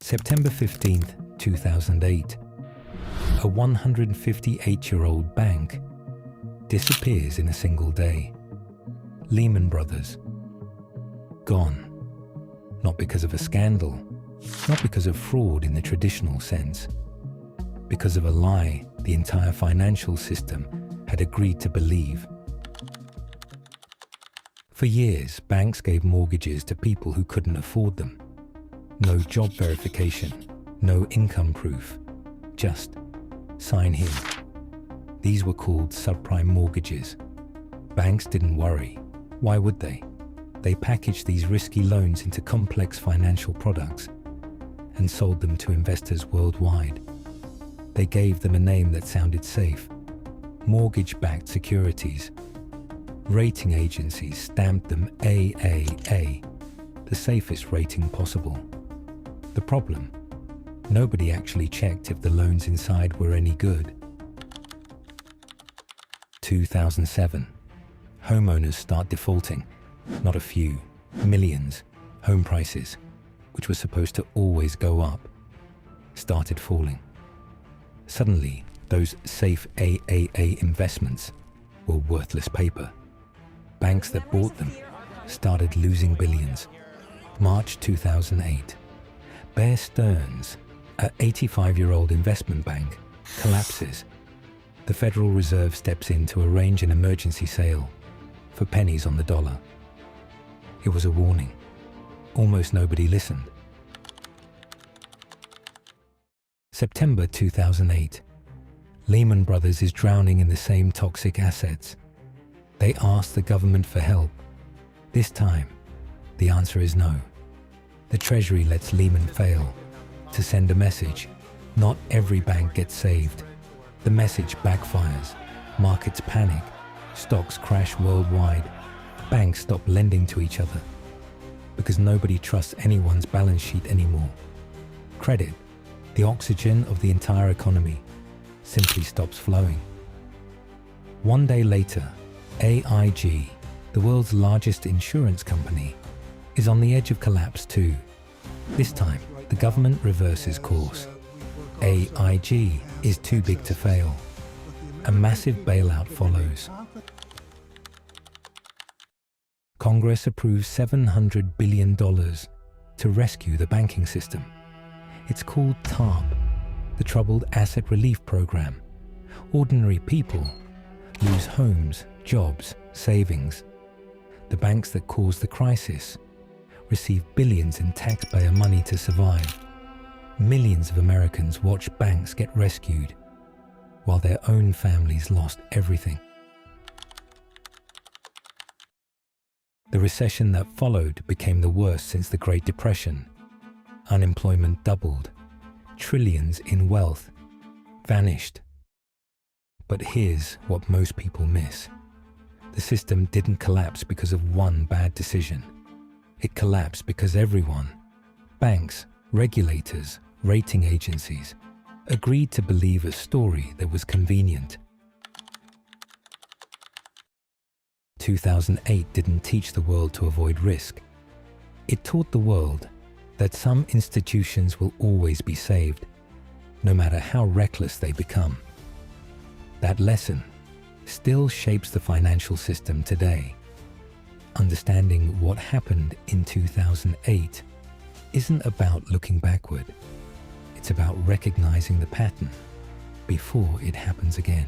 September 15th, 2008. A 158-year-old bank disappears in a single day. Lehman Brothers. Gone. Not because of a scandal, not because of fraud in the traditional sense, because of a lie the entire financial system had agreed to believe. For years, banks gave mortgages to people who couldn't afford them. No job verification, no income proof, just sign here. These were called subprime mortgages. Banks didn't worry. Why would they? They packaged these risky loans into complex financial products and sold them to investors worldwide. They gave them a name that sounded safe: mortgage-backed securities. Rating agencies stamped them AAA, the safest rating possible. The problem? Nobody actually checked if the loans inside were any good. 2007. Homeowners start defaulting. Not a few, millions. Home prices, which were supposed to always go up, started falling. Suddenly, those safe AAA investments were worthless paper. Banks that bought them started losing billions. March 2008. Bear Stearns, an 85-year-old investment bank, collapses. The Federal Reserve steps in to arrange an emergency sale for pennies on the dollar. It was a warning. Almost nobody listened. September 2008. Lehman Brothers is drowning in the same toxic assets. They ask the government for help. This time, the answer is no. The Treasury lets Lehman fail to send a message. Not every bank gets saved. The message backfires. Markets panic. Stocks crash worldwide. Banks stop lending to each other because nobody trusts anyone's balance sheet anymore. Credit, the oxygen of the entire economy, simply stops flowing. One day later, AIG, the world's largest insurance company, is on the edge of collapse too. This time, the government reverses course. AIG is too big to fail. A massive bailout follows. Congress approves $700 billion to rescue the banking system. It's called TARP, the Troubled Asset Relief Program. Ordinary people lose homes, jobs, savings. The banks that caused the crisis receive billions in taxpayer money to survive. Millions of Americans watch banks get rescued while their own families lost everything. The recession that followed became the worst since the Great Depression. Unemployment doubled. Trillions in wealth vanished. But here's what most people miss. The system didn't collapse because of one bad decision. It collapsed because everyone, banks, regulators, rating agencies, agreed to believe a story that was convenient. 2008 didn't teach the world to avoid risk. It taught the world that some institutions will always be saved, no matter how reckless they become. That lesson still shapes the financial system today. Understanding what happened in 2008 isn't about looking backward. It's about recognizing the pattern before it happens again.